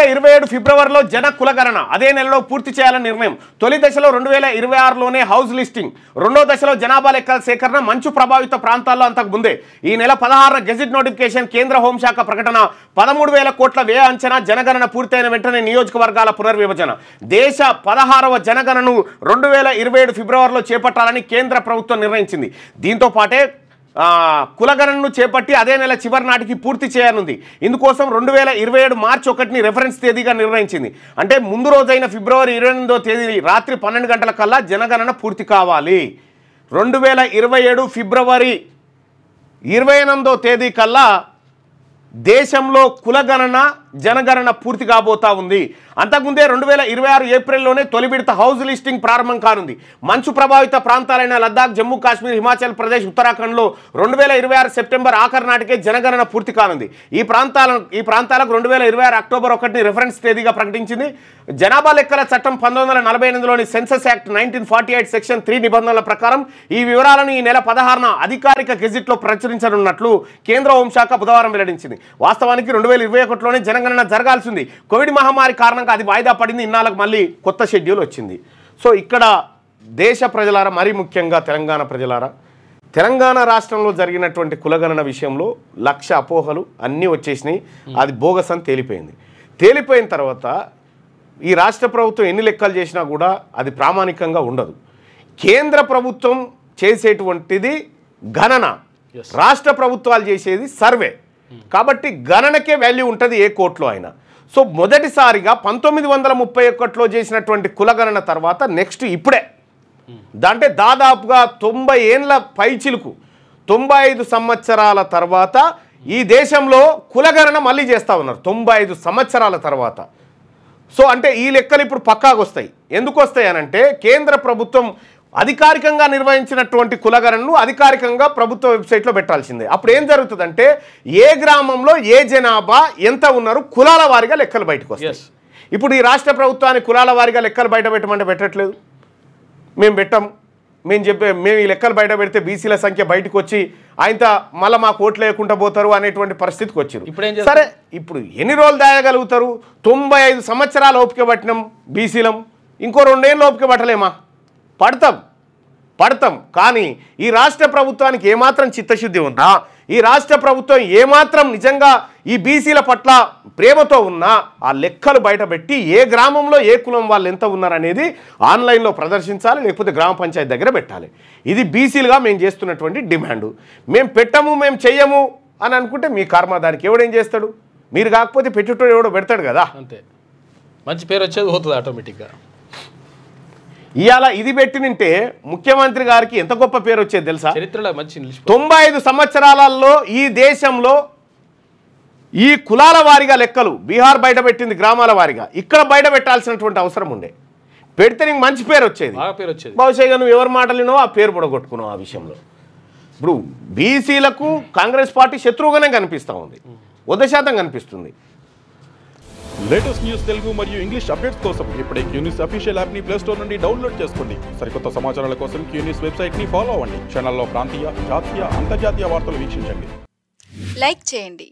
2027 ఫిబ్రవరిలో జన కులగణన అదే నెలలో పూర్తి చేయాలని నిర్ణయం. తొలి దశలో 2026లోనే హౌస్ లిస్టింగ్, రెండో దశలో జనాభా లెక్కల సేకరణ మంచు ప్రభావిత ప్రాంతాల్లో అంతకు ముందే. ఈ నెల 16న గెజిట్ నోటిఫికేషన్, కేంద్ర హోంశాఖ ప్రకటన. 13,000 కోట్ల వ్యయ అంచనా. జనగణన పూర్తయిన వెంటనే నియోజకవర్గాల పునర్విభజన. దేశ 16వ జనగణను 2027 ఫిబ్రవరిలో చేపట్టాలని కేంద్ర ప్రభుత్వం నిర్ణయించింది. దీంతో పాటే కులగణనను చేపట్టి అదే నెల చివరి నాటికి పూర్తి చేయనుంది. ఇందుకోసం 2027 మార్చి 1ని రెఫరెన్స్ తేదీగా నిర్ణయించింది. అంటే ముందు రోజైన ఫిబ్రవరి 28వ తేదీ రాత్రి 12 గంటల కల్లా జనగణన పూర్తి కావాలి. 2027 ఫిబ్రవరి 28వ తేదీ కల్లా దేశంలో కులగణన జనగణన పూర్తి కాబోతా ఉంది. అంతకుముందే 2026 ఏప్రిల్లోనే తొలి విడత హౌస్ లిస్టింగ్ ప్రారంభం కానుంది. మంచు ప్రభావిత ప్రాంతాలైన లద్దాఖ్, జమ్మూ కాశ్మీర్, హిమాచల్ ప్రదేశ్, ఉత్తరాఖండ్లో 2026 సెప్టెంబర్ ఆఖరి నాటికే జనగణన పూర్తి కానుంది. ఈ ప్రాంతాలకు 2026 అక్టోబర్ 1ని రిఫరెన్స్ తేదీగా ప్రకటించింది. జనాభా లెక్కల చట్టం 1948లోని సెన్సస్ యాక్ట్ 1948 సెక్షన్ 3 నిబంధనల ప్రకారం ఈ వివరాలను ఈ నెల 16న అధికారిక గెజిట్లో ప్రచురించనున్నట్లు కేంద్ర హోంశాఖ బుధవారం వెల్లడించింది. వాస్తవానికి 2021లోనే జనగణన జరగాల్సింది. కోవిడ్ మహమ్మారి కారణంగా అది వాయిదా పడింది. ఇన్నాళ్ళకు మళ్ళీ కొత్త షెడ్యూల్ వచ్చింది. సో ఇక్కడ దేశ ప్రజలారా, మరీ ముఖ్యంగా తెలంగాణ ప్రజలారా, తెలంగాణ రాష్ట్రంలో జరిగినటువంటి కులగణన విషయంలో లక్ష అపోహలు అన్నీ వచ్చేసినాయి. అది బోగస్ అని తేలిపోయింది. తేలిపోయిన తర్వాత ఈ రాష్ట్ర ప్రభుత్వం ఎన్ని లెక్కలు చేసినా కూడా అది ప్రామాణికంగా ఉండదు. కేంద్ర ప్రభుత్వం చేసేటువంటిది గణన, రాష్ట్ర ప్రభుత్వాలు చేసేది సర్వే. కాబట్టి గణనకే వాల్యూ ఉంటుంది ఏ కోర్టులో అయినా. సో మొదటిసారిగా 1931లో చేసినటువంటి కులగణన తర్వాత నెక్స్ట్ ఇప్పుడే అంటే దాదాపుగా 90 ఏళ్ళ పైచిలుకు 95 సంవత్సరాల తర్వాత ఈ దేశంలో కులగణన మళ్ళీ చేస్తూ ఉన్నారు. 95 సంవత్సరాల తర్వాత. సో అంటే ఈ లెక్కలు ఇప్పుడు పక్కాగా వస్తాయి. ఎందుకు వస్తాయి అనంటే కేంద్ర ప్రభుత్వం అధికారికంగా నిర్వహించినటువంటి కులగణనను అధికారికంగా ప్రభుత్వ వెబ్సైట్లో పెట్టాల్సిందే. అప్పుడు ఏం జరుగుతుందంటే ఏ గ్రామంలో ఏ జనాభా ఎంత ఉన్నారు కులాల వారిగా లెక్కలు బయటకు వస్తాయి. ఇప్పుడు ఈ రాష్ట్ర ప్రభుత్వాన్ని కులాల వారిగా లెక్కలు బయట పెట్టమంటే పెట్టట్లేదు. మేము పెట్టాం, మేము ఈ లెక్కలు బయట పెడితే బీసీల సంఖ్య బయటకు వచ్చి ఆయనతో మళ్ళీ మాకు ఓట్లు లేకుండా పోతారు అనేటువంటి పరిస్థితికి వచ్చారు. సరే, ఇప్పుడు ఎన్ని రోజులు దాయగలుగుతారు? 95 సంవత్సరాలు ఓపిక పట్టినాం బీసీలం, ఇంకో 2 ఏళ్ళు ఓపిక పట్టలేమా? పడతాం. కానీ ఈ రాష్ట్ర ప్రభుత్వానికి ఏమాత్రం చిత్తశుద్ధి ఉన్నా, ఈ రాష్ట్ర ప్రభుత్వం ఏమాత్రం నిజంగా ఈ బీసీల పట్ల ప్రేమతో ఉన్నా ఆ లెక్కలు బయటపెట్టి ఏ గ్రామంలో ఏ కులం వాళ్ళు ఎంత ఉన్నారనేది ఆన్లైన్లో ప్రదర్శించాలి, లేకపోతే గ్రామ పంచాయతీ దగ్గర పెట్టాలి. ఇది బీసీలుగా మేము చేస్తున్నటువంటి డిమాండు. మేము పెట్టము, మేము చెయ్యము అని అనుకుంటే మీ కర్మ. దానికి ఎవడేం చేస్తాడు? మీరు కాకపోతే పెట్టేటోడు ఎవడో పెడతాడు కదా. అంతే, మంచి పేరు వచ్చేది పోతుంది ఆటోమేటిక్గా. ఇవాళ ఇది పెట్టినంటే ముఖ్యమంత్రి గారికి ఎంత గొప్ప పేరు వచ్చేది తెలుసా? చరిత్రలో మంచి 95 సంవత్సరాలలో ఈ దేశంలో ఈ కులాల వారిగా లెక్కలు బీహార్ బయట పెట్టింది, గ్రామాల వారిగా. ఇక్కడ బయట పెట్టాల్సినటువంటి అవసరం ఉండే. పెడితే నీకు మంచి పేరు వచ్చేది. బహుశా నువ్వు ఎవరి మాటలినో ఆ పేరు పొడగొట్టుకున్నావు. ఆ విషయంలో ఇప్పుడు బీసీలకు కాంగ్రెస్ పార్టీ శత్రువుగానే కనిపిస్తూ ఉంది, 100% కనిపిస్తుంది. లేటెస్ట్ న్యూస్ తెలుగు మరియు ఇంగ్లీష్ అప్డేట్స్ కోసం ఇప్పుడే క్యూన్యూస్ అఫీషియల్ యాప్ ని ప్లే స్టోర్ నుండి డౌన్లోడ్ చేసుకోండి. సరికొత్త సమాచారాల కోసం క్యూన్యూస్ వెబ్సైట్ ని ఫాలో అవ్వండి. ఛానల్లో ప్రాంతీయ, జాతీయ, అంతర్జాతీయ వార్తలు వీక్షించండి. లైక్ చేయండి.